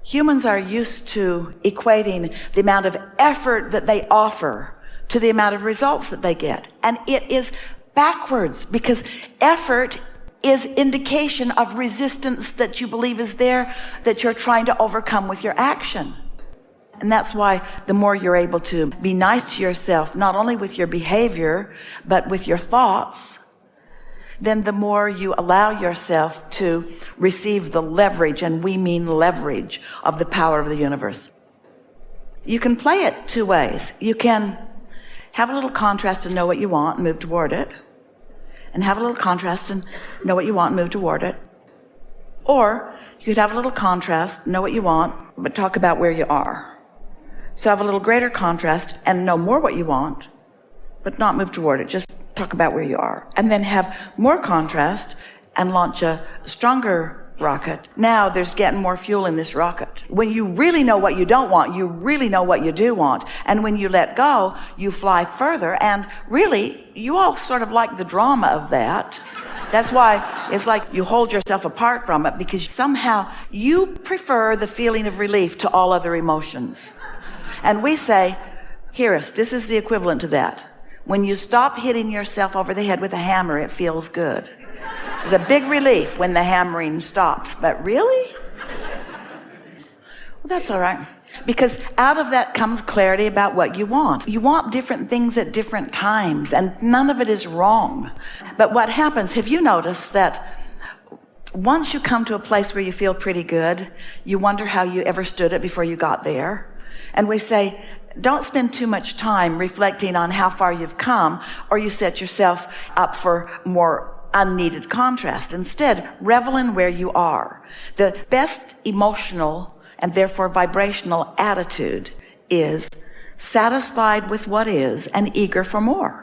Humans are used to equating the amount of effort that they offer to the amount of results that they get. And it is backwards, because effort is indication of resistance that you believe is there, that you're trying to overcome with your action. And that's why the more you're able to be nice to yourself, not only with your behavior, but with your thoughts, then the more you allow yourself to receive the leverage, and we mean leverage, of the power of the universe. You can play it two ways. You can have a little contrast and know what you want and move toward it, and have a little contrast and know what you want and move toward it. Or you could have a little contrast, know what you want, but talk about where you are. So have a little greater contrast and know more what you want, but not move toward it. Just talk about where you are. And then have more contrast and launch a stronger rocket. Now there's getting more fuel in this rocket. When you really know what you don't want, you really know what you do want. And when you let go, you fly further. And really, you all sort of like the drama of that. That's why it's like you hold yourself apart from it, because somehow you prefer the feeling of relief to all other emotions. And we say, Kiris, this is the equivalent to that. When you stop hitting yourself over the head with a hammer, it feels good. It's a big relief when the hammering stops. But really? Well, that's all right. Because out of that comes clarity about what you want. You want different things at different times, and none of it is wrong. But what happens, have you noticed that once you come to a place where you feel pretty good, you wonder how you ever stood it before you got there? And we say, don't spend too much time reflecting on how far you've come, or you set yourself up for more unneeded contrast. Instead, revel in where you are. The best emotional and therefore vibrational attitude is satisfied with what is and eager for more.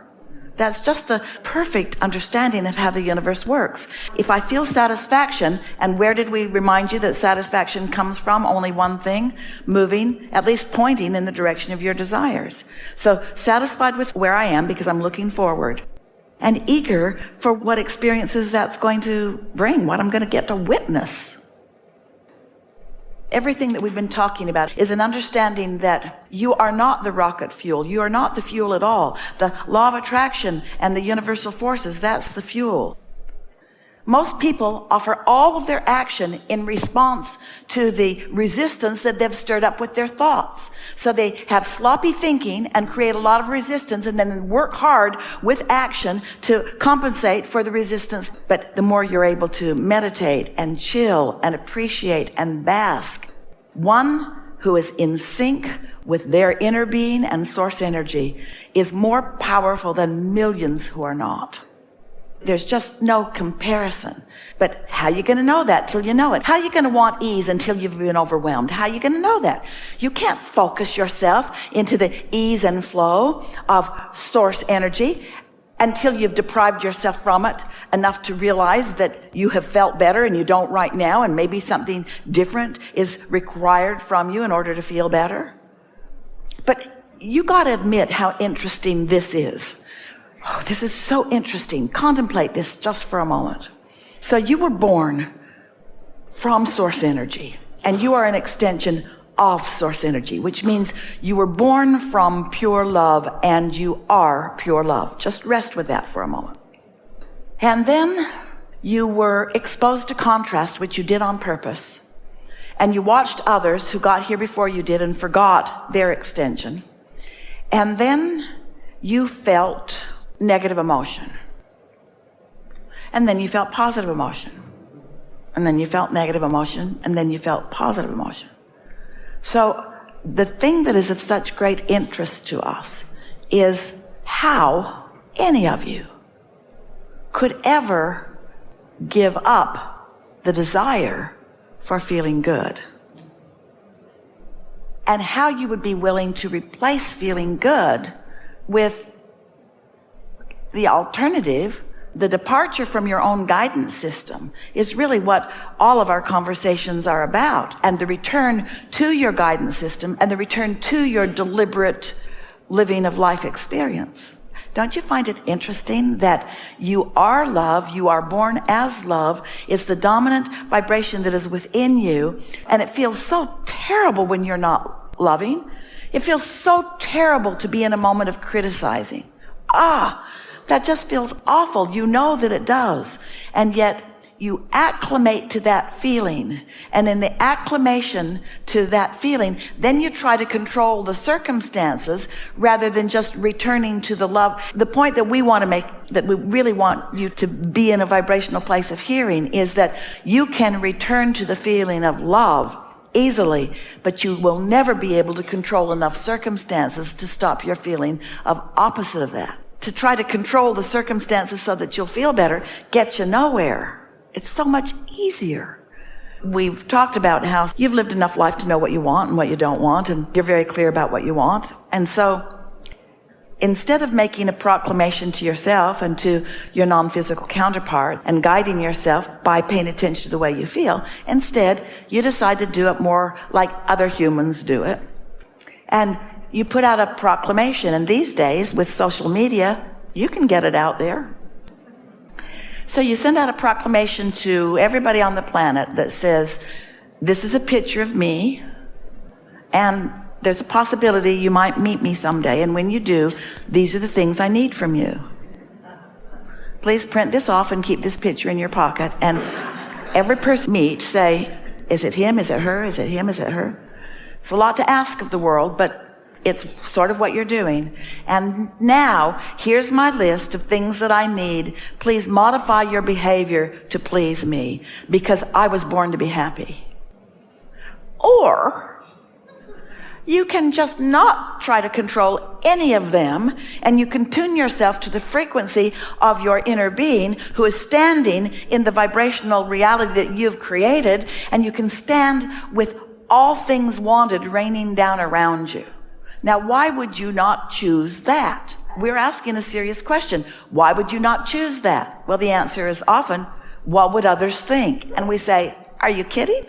That's just the perfect understanding of how the universe works. If I feel satisfaction, and where did we remind you that satisfaction comes from? Only one thing: moving, at least pointing in the direction of your desires. So satisfied with where I am because I'm looking forward, and eager for what experiences that's going to bring, what I'm going to get to witness. Everything that we've been talking about is an understanding that you are not the rocket fuel. You are not the fuel at all. The law of attraction and the universal forces, that's the fuel. Most people offer all of their action in response to the resistance that they've stirred up with their thoughts. So they have sloppy thinking and create a lot of resistance, and then work hard with action to compensate for the resistance. But the more you're able to meditate and chill and appreciate and bask, one who is in sync with their inner being and source energy is more powerful than millions who are not. There's just no comparison. But how are you going to know that till you know it? How are you going to want ease until you've been overwhelmed? How are you going to know that? You can't focus yourself into the ease and flow of source energy until you've deprived yourself from it enough to realize that you have felt better and you don't right now, and maybe something different is required from you in order to feel better. But you got to admit how interesting this is. Oh, this is so interesting. Contemplate this just for a moment. So you were born from source energy, and you are an extension of source energy, which means you were born from pure love, and you are pure love. Just rest with that for a moment. And then you were exposed to contrast, which you did on purpose, and you watched others who got here before you did and forgot their extension. And then you felt negative emotion, and then you felt positive emotion, and then you felt negative emotion, and then you felt positive emotion. So the thing that is of such great interest to us is how any of you could ever give up the desire for feeling good, and how you would be willing to replace feeling good with the alternative. The departure from your own guidance system is really what all of our conversations are about, and the return to your guidance system and the return to your deliberate living of life experience. Don't you find it interesting that you are love, you are born as love, it's the dominant vibration that is within you, and it feels so terrible when you're not loving. It feels so terrible to be in a moment of criticizing. That just feels awful. You know that it does. And yet you acclimate to that feeling. And in the acclimation to that feeling, then you try to control the circumstances rather than just returning to the love. The point that we want to make, that we really want you to be in a vibrational place of hearing, is that you can return to the feeling of love easily, but you will never be able to control enough circumstances to stop your feeling of opposite of that. To try to control the circumstances so that you'll feel better gets you nowhere. It's so much easier. We've talked about how you've lived enough life to know what you want and what you don't want, and you're very clear about what you want. And so instead of making a proclamation to yourself and to your non-physical counterpart and guiding yourself by paying attention to the way you feel, instead you decide to do it more like other humans do it. And you put out a proclamation, and these days with social media, you can get it out there. So you send out a proclamation to everybody on the planet that says, this is a picture of me, and there's a possibility you might meet me someday, and when you do, these are the things I need from you. Please print this off and keep this picture in your pocket, and every person meet, say, is it him, is it her, is it him, is it her? It's a lot to ask of the world, but it's sort of what you're doing. And now, here's my list of things that I need. Please modify your behavior to please me, because I was born to be happy. Or you can just not try to control any of them, and you can tune yourself to the frequency of your inner being who is standing in the vibrational reality that you've created, and you can stand with all things wanted raining down around you. Now, why would you not choose that? We're asking a serious question. Why would you not choose that? Well, the answer is often, what would others think? And we say, are you kidding?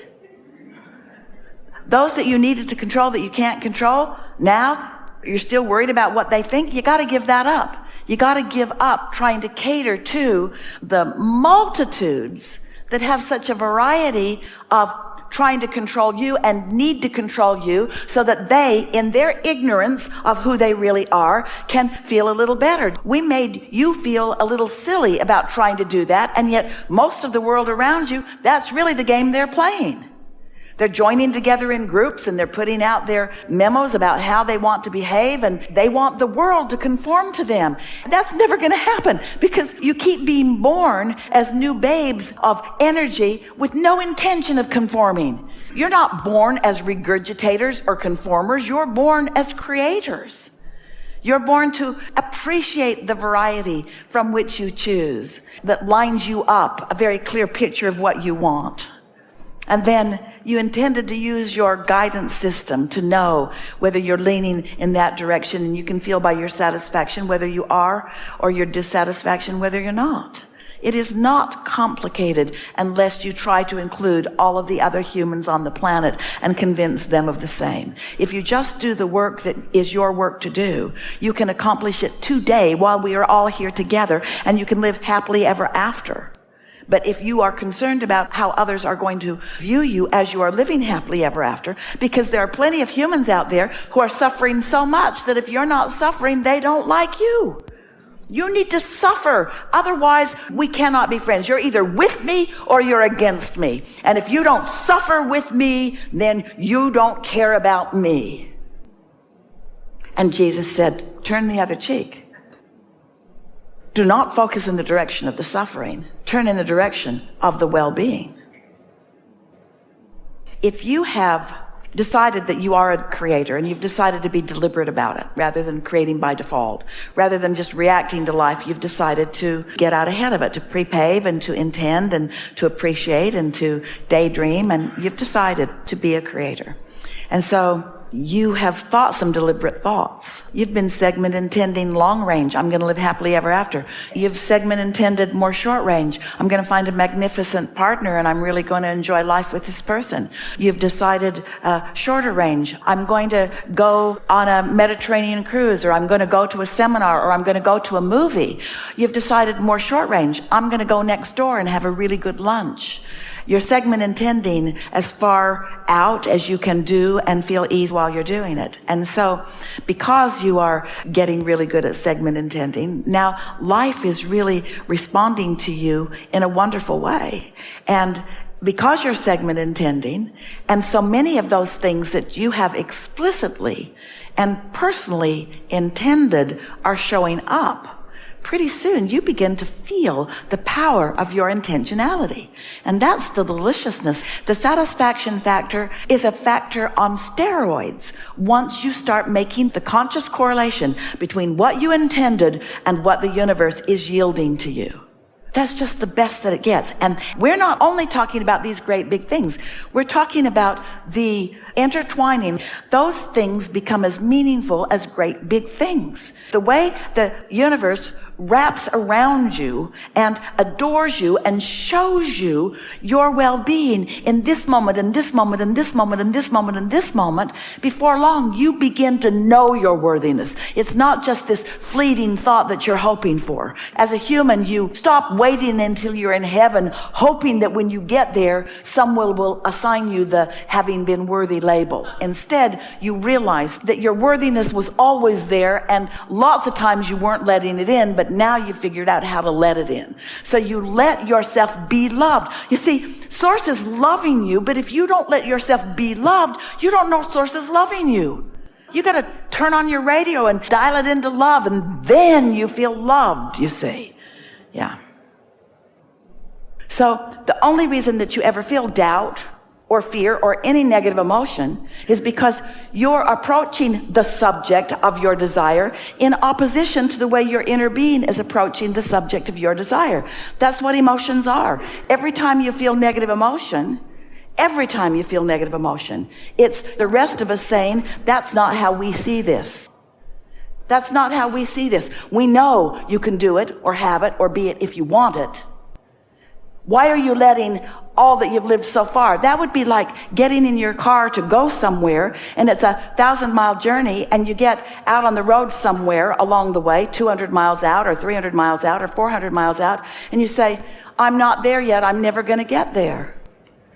Those that you needed to control that you can't control, now you're still worried about what they think? You got to give that up. You got to give up trying to cater to the multitudes that have such a variety of trying to control you and need to control you so that they, in their ignorance of who they really are, can feel a little better. We made you feel a little silly about trying to do that, and yet most of the world around you, that's really the game they're playing. They're joining together in groups, and they're putting out their memos about how they want to behave, and they want the world to conform to them. That's never going to happen, because you keep being born as new babes of energy with no intention of conforming. You're not born as regurgitators or conformers. You're born as creators. You're born to appreciate the variety from which you choose, that lines you up, a very clear picture of what you want. And then you intended to use your guidance system to know whether you're leaning in that direction, and you can feel by your satisfaction whether you are, or your dissatisfaction whether you're not. It is not complicated unless you try to include all of the other humans on the planet and convince them of the same. If you just do the work that is your work to do, you can accomplish it today while we are all here together, and you can live happily ever after. But if you are concerned about how others are going to view you as you are living happily ever after, because there are plenty of humans out there who are suffering so much that if you're not suffering, they don't like you. You need to suffer. Otherwise, we cannot be friends. You're either with me or you're against me. And if you don't suffer with me, then you don't care about me. And Jesus said, turn the other cheek. Do not focus in the direction of the suffering. Turn in the direction of the well-being. If you have decided that you are a creator, and you've decided to be deliberate about it rather than creating by default, rather than just reacting to life, you've decided to get out ahead of it, to prepave and to intend and to appreciate and to daydream, and you've decided to be a creator. And so you have thought some deliberate thoughts. You've been segment intending long range. I'm going to live happily ever after. You've segment intended more short range. I'm going to find a magnificent partner and I'm really going to enjoy life with this person. You've decided shorter range. I'm going to go on a Mediterranean cruise, or I'm going to go to a seminar, or I'm going to go to a movie. You've decided more short range. I'm going to go next door and have a really good lunch. You're segment intending as far out as you can do and feel ease while you're doing it. And so because you are getting really good at segment intending, now life is really responding to you in a wonderful way. And because you're segment intending, and so many of those things that you have explicitly and personally intended are showing up, pretty soon you begin to feel the power of your intentionality. And that's the deliciousness. The satisfaction factor is a factor on steroids once you start making the conscious correlation between what you intended and what the universe is yielding to you. That's just the best that it gets. And we're not only talking about these great big things. We're talking about the intertwining. Those things become as meaningful as great big things. The way the universe wraps around you and adores you and shows you your well-being in this moment, in this moment, in this moment, in this moment, in this moment, before long you begin to know your worthiness. It's not just this fleeting thought that you're hoping for. As a human, you stop waiting until you're in heaven, hoping that when you get there, someone will assign you the having been worthy label. Instead, you realize that your worthiness was always there, and lots of times you weren't letting it in, but now you figured out how to let it in. So you let yourself be loved. You see, Source is loving you, but if you don't let yourself be loved, you don't know Source is loving you. You got to turn on your radio and dial it into love, and then you feel loved, you see. Yeah. So the only reason that you ever feel doubt or fear or any negative emotion is because you're approaching the subject of your desire in opposition to the way your inner being is approaching the subject of your desire. That's what emotions are. Every time you feel negative emotion, it's the rest of us saying, that's not how we see this. That's not how we see this. We know you can do it or have it or be it if you want it. Why are you letting all that you've lived so far? That would be like getting in your car to go somewhere, and it's a 1,000-mile journey, and you get out on the road somewhere along the way, 200 miles out or 300 miles out or 400 miles out, and you say, I'm not there yet, I'm never going to get there.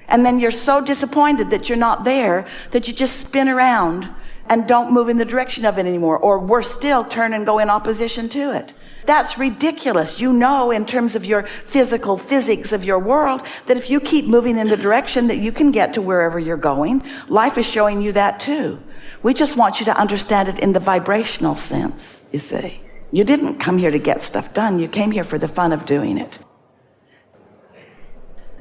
And then you're so disappointed that you're not there that you just spin around and don't move in the direction of it anymore, or worse still, turn and go in opposition to it. That's ridiculous. You know, in terms of your physical physics of your world, that if you keep moving in the direction that you can get to wherever you're going, life is showing you that too. We just want you to understand it in the vibrational sense, you see. You didn't come here to get stuff done. You came here for the fun of doing it.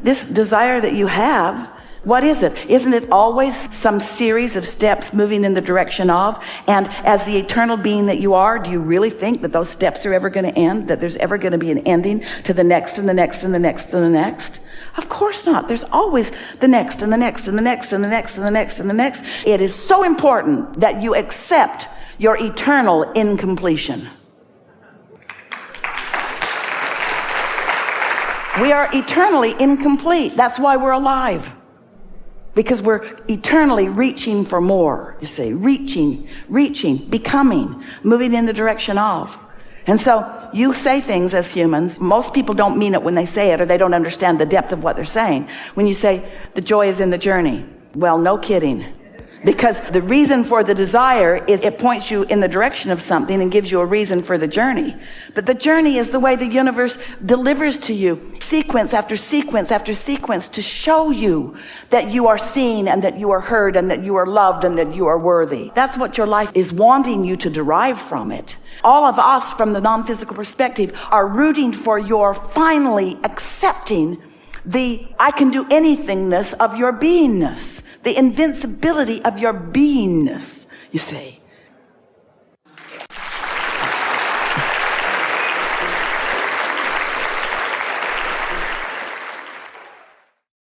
This desire that you have, what is it? Isn't it always some series of steps moving in the direction of? And as the eternal being that you are, do you really think that those steps are ever going to end? That there's ever going to be an ending to the next and the next and the next and the next? Of course not. There's always the next and the next and the next and the next and the next and the next. It is so important that you accept your eternal incompletion. We are eternally incomplete. That's why we're alive. Because we're eternally reaching for more, you see, reaching, becoming, moving in the direction of. And so you say things as humans. Most people don't mean it when they say it, or they don't understand the depth of what they're saying. When you say, the joy is in the journey. Well, no kidding. Because the reason for the desire is it points you in the direction of something and gives you a reason for the journey. But the journey is the way the universe delivers to you sequence after sequence after sequence to show you that you are seen and that you are heard and that you are loved and that you are worthy. That's what your life is wanting you to derive from it. All of us from the non-physical perspective are rooting for your finally accepting the I can do anythingness of your beingness. The invincibility of your beingness, you see.